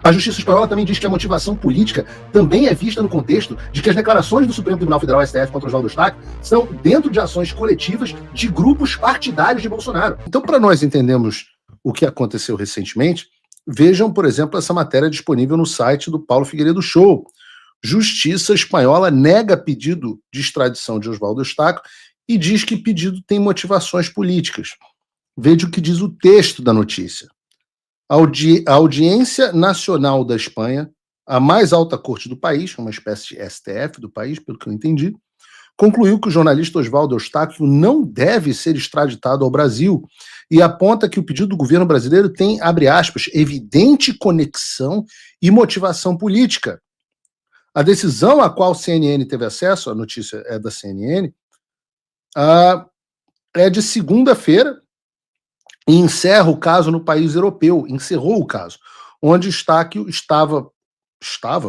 A Justiça Espanhola também diz que a motivação política também é vista no contexto de que as declarações do Supremo Tribunal Federal, STF, contra Oswaldo Eustáquio são dentro de ações coletivas de grupos partidários de Bolsonaro. Então, para nós entendermos o que aconteceu recentemente, vejam, por exemplo, essa matéria disponível no site do Paulo Figueiredo Show. Justiça Espanhola nega pedido de extradição de Oswaldo Eustáquio e diz que pedido tem motivações políticas. Veja o que diz o texto da notícia. A Audiência Nacional da Espanha, a mais alta corte do país, uma espécie de STF do país, pelo que eu entendi, concluiu que o jornalista Oswaldo Eustáquio não deve ser extraditado ao Brasil e aponta que o pedido do governo brasileiro tem, abre aspas, evidente conexão e motivação política. A decisão a qual a CNN teve acesso, a notícia é da CNN, é de segunda-feira, e encerra o caso no país europeu, encerrou o caso, onde Eustáquio estava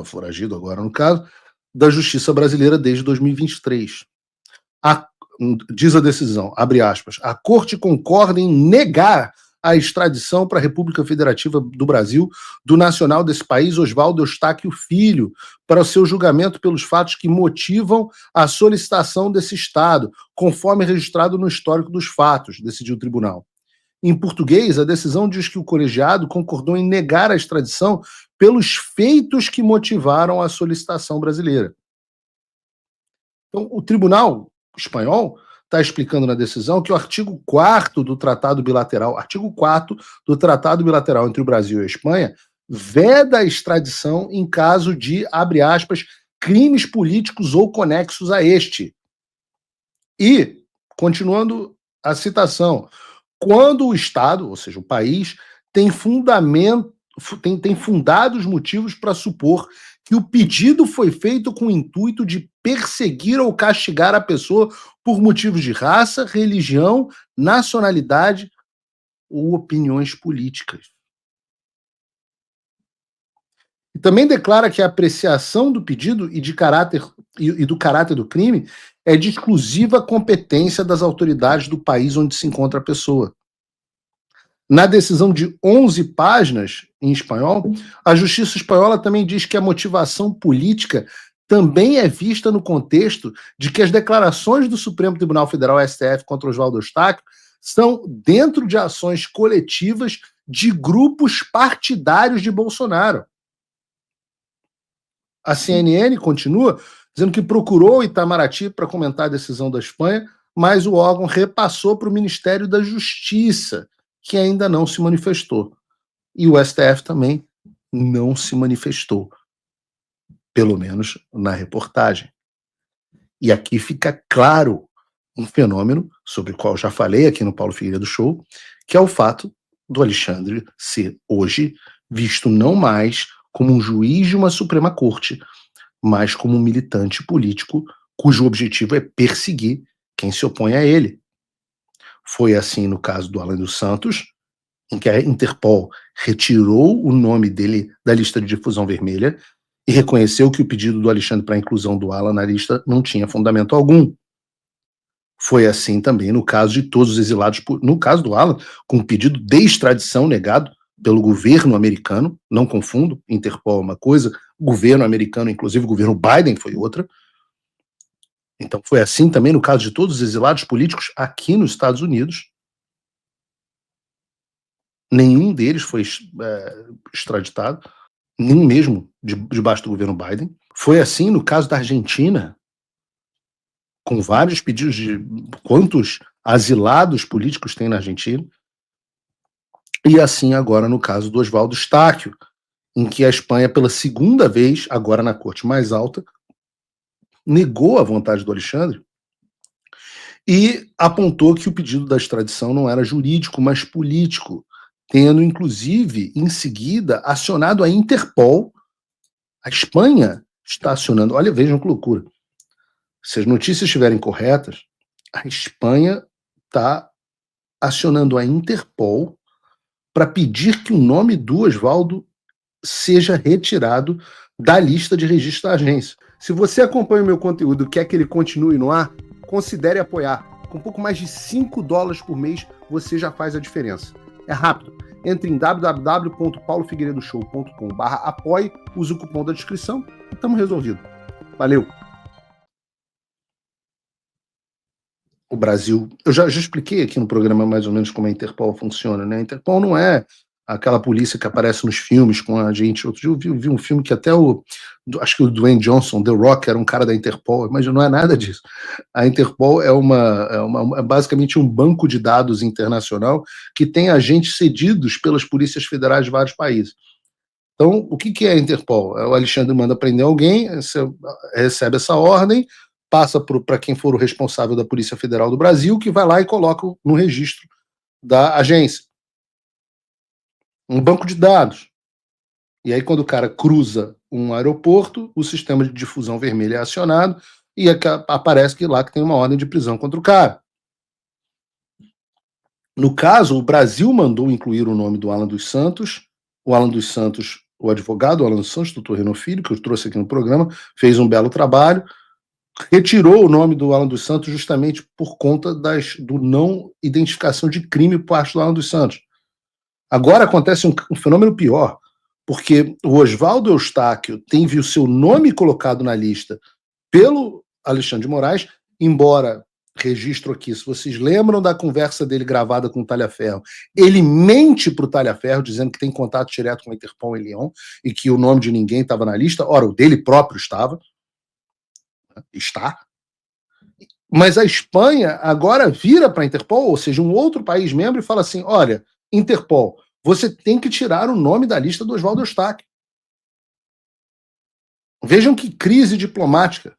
foragido agora no caso, da justiça brasileira desde 2023. Diz a decisão, abre aspas, a Corte concorda em negar a extradição para a República Federativa do Brasil do nacional desse país, Oswaldo Eustáquio Filho, para o seu julgamento pelos fatos que motivam a solicitação desse Estado, conforme registrado no histórico dos fatos, decidiu o tribunal. Em português, a decisão diz que o colegiado concordou em negar a extradição pelos feitos que motivaram a solicitação brasileira. Então, o Tribunal Espanhol está explicando na decisão que o artigo 4º do Tratado Bilateral, entre o Brasil e a Espanha, veda a extradição em caso de, abre aspas, crimes políticos ou conexos a este. E, continuando a citação, quando o Estado, ou seja, o país, tem fundados motivos para supor que o pedido foi feito com o intuito de perseguir ou castigar a pessoa por motivos de raça, religião, nacionalidade ou opiniões políticas. E também declara que a apreciação do pedido e do caráter do crime é de exclusiva competência das autoridades do país onde se encontra a pessoa. Na decisão de 11 páginas, em espanhol, a Justiça Espanhola também diz que a motivação política também é vista no contexto de que as declarações do Supremo Tribunal Federal, STF, contra Oswaldo Eustáquio são dentro de ações coletivas de grupos partidários de Bolsonaro. A CNN continua dizendo que procurou o Itamaraty para comentar a decisão da Espanha, mas o órgão repassou para o Ministério da Justiça, que ainda não se manifestou. E o STF também não se manifestou, pelo menos na reportagem. E aqui fica claro um fenômeno sobre o qual já falei aqui no Paulo Figueiredo Show, que é o fato do Alexandre ser hoje visto não mais como um juiz de uma Suprema Corte, mas como um militante político cujo objetivo é perseguir quem se opõe a ele. Foi assim no caso do Alan dos Santos, em que a Interpol retirou o nome dele da lista de difusão vermelha e reconheceu que o pedido do Alexandre para a inclusão do Alan na lista não tinha fundamento algum. Foi assim também no caso de todos os exilados, no caso do Alan, com o pedido de extradição negado pelo governo americano, não confundo, Interpol é uma coisa, governo americano, inclusive o governo Biden foi outra. Então foi assim também no caso de todos os exilados políticos aqui nos Estados Unidos. Nenhum deles foi extraditado, nem mesmo debaixo do governo Biden. Foi assim no caso da Argentina, com vários pedidos de quantos asilados políticos tem na Argentina. E assim agora no caso do Oswaldo Eustáquio, em que a Espanha, pela segunda vez, agora na corte mais alta, negou a vontade do Alexandre e apontou que o pedido da extradição não era jurídico, mas político, tendo, inclusive, em seguida, acionado a Interpol. A Espanha está acionando... Olha, vejam que loucura. Se as notícias estiverem corretas, a Espanha está acionando a Interpol para pedir que o nome do Oswaldo seja retirado da lista de registro da agência. Se você acompanha o meu conteúdo e quer que ele continue no ar, considere apoiar. Com pouco mais de $5 por mês, você já faz a diferença. É rápido. Entre em www.paulofigueiredoshow.com/apoie, use o cupom da descrição e estamos resolvidos. Valeu! O Brasil... Eu já expliquei aqui no programa mais ou menos como a Interpol funciona, né? A Interpol não é aquela polícia que aparece nos filmes com a gente. Outro dia eu vi um filme que até acho que o Dwayne Johnson, The Rock, era um cara da Interpol, mas não é nada disso. A Interpol é basicamente um banco de dados internacional que tem agentes cedidos pelas polícias federais de vários países. Então, o que é a Interpol? O Alexandre manda prender alguém, você recebe essa ordem, passa para quem for o responsável da Polícia Federal do Brasil, que vai lá e coloca no registro da agência. Um banco de dados. E aí, quando o cara cruza um aeroporto, o sistema de difusão vermelha é acionado e aparece que lá que tem uma ordem de prisão contra o cara. No caso, o Brasil mandou incluir o nome do Alan dos Santos. O Alan dos Santos, o advogado Alan dos Santos, doutor Renan Filho, que eu trouxe aqui no programa, fez um belo trabalho, retirou o nome do Alan dos Santos justamente por conta do não identificação de crime por parte do Alan dos Santos. Agora acontece um fenômeno pior, porque o Oswaldo Eustáquio teve o seu nome colocado na lista pelo Alexandre de Moraes, embora, registro aqui, se vocês lembram da conversa dele gravada com o Talhaferro, ele mente para o Talhaferro, dizendo que tem contato direto com a Interpol em Lyon, e que o nome de ninguém estava na lista. Ora, o dele próprio está. Mas a Espanha agora vira para a Interpol, ou seja, um outro país membro, e fala assim, olha, Interpol, você tem que tirar o nome da lista do Oswaldo Eustáquio. Vejam que crise diplomática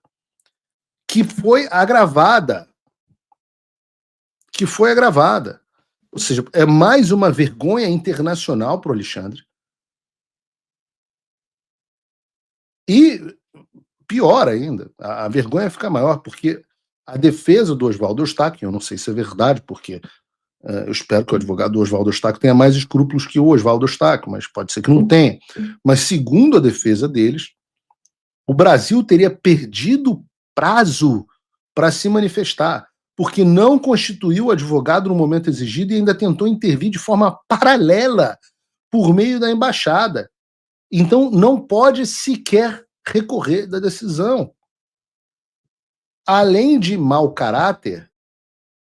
que foi agravada. Ou seja, é mais uma vergonha internacional para o Alexandre. E pior ainda, a vergonha fica maior, porque a defesa do Oswaldo Eustáquio, eu não sei se é verdade, porque eu espero que o advogado do Oswaldo Eustáquio tenha mais escrúpulos que o Oswaldo Eustáquio, mas pode ser que não tenha. Mas segundo a defesa deles, o Brasil teria perdido prazo para se manifestar, porque não constituiu o advogado no momento exigido e ainda tentou intervir de forma paralela por meio da embaixada. Então, não pode sequer recorrer da decisão. Além de mau caráter,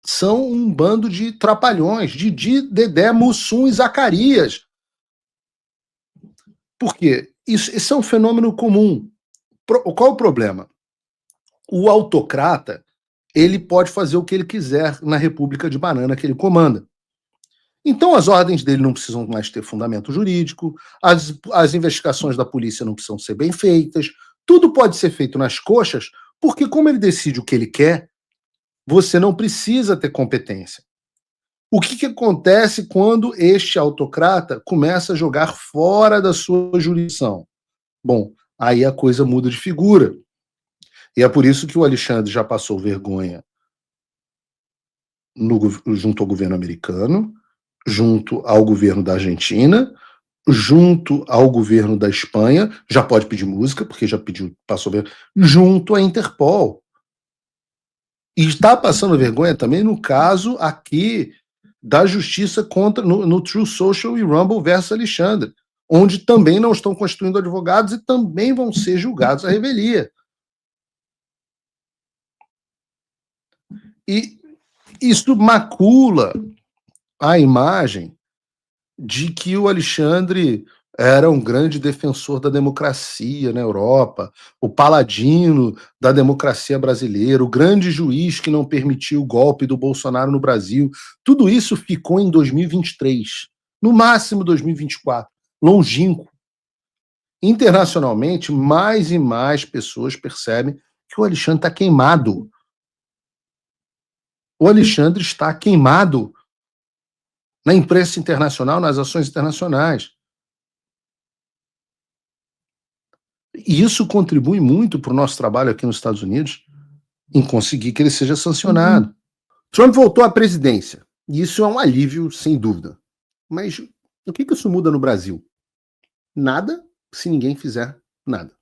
são um bando de trapalhões, Didi, Dedé, Mussum e Zacarias. Por quê? Isso é um fenômeno comum. Qual o problema? O autocrata, ele pode fazer o que ele quiser na República de Banana que ele comanda. Então as ordens dele não precisam mais ter fundamento jurídico, as investigações da polícia não precisam ser bem feitas, tudo pode ser feito nas coxas, porque como ele decide o que ele quer, você não precisa ter competência. O que acontece quando este autocrata começa a jogar fora da sua jurisdição? Bom, aí a coisa muda de figura. E é por isso que o Alexandre já passou vergonha junto ao governo americano, junto ao governo da Argentina, junto ao governo da Espanha, já pode pedir música, porque já pediu, passou vergonha, junto à Interpol. E está passando vergonha também no caso aqui da justiça no True Social e Rumble versus Alexandre, onde também não estão constituindo advogados e também vão ser julgados à revelia. E isso macula a imagem de que o Alexandre era um grande defensor da democracia na Europa, o paladino da democracia brasileira, o grande juiz que não permitiu o golpe do Bolsonaro no Brasil. Tudo isso ficou em 2023, no máximo 2024, longínquo. Internacionalmente, mais e mais pessoas percebem que o Alexandre está queimado. O Alexandre está queimado na imprensa internacional, nas ações internacionais. E isso contribui muito para o nosso trabalho aqui nos Estados Unidos em conseguir que ele seja sancionado. Trump voltou à presidência, e isso é um alívio, sem dúvida. Mas o que isso muda no Brasil? Nada, se ninguém fizer nada.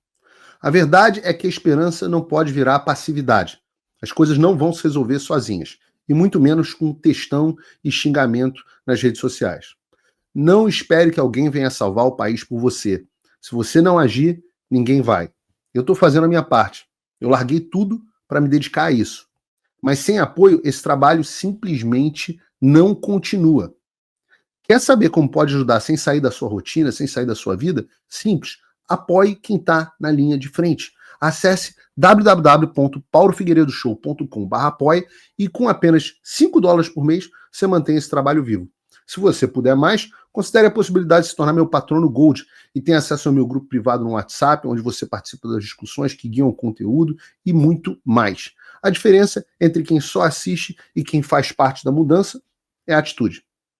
A verdade é que a esperança não pode virar passividade. As coisas não vão se resolver sozinhas, e muito menos com textão e xingamento nas redes sociais. Não espere que alguém venha salvar o país por você. Se você não agir, ninguém vai. Eu estou fazendo a minha parte. Eu larguei tudo para me dedicar a isso. Mas sem apoio, esse trabalho simplesmente não continua. Quer saber como pode ajudar sem sair da sua rotina, sem sair da sua vida? Simples. Apoie quem está na linha de frente. Acesse www.paulofigueiredoshow.com/apoie e com apenas $5 por mês você mantém esse trabalho vivo. Se você puder mais, considere a possibilidade de se tornar meu patrono Gold e tenha acesso ao meu grupo privado no WhatsApp, onde você participa das discussões que guiam o conteúdo e muito mais. A diferença entre quem só assiste e quem faz parte da mudança é a atitude.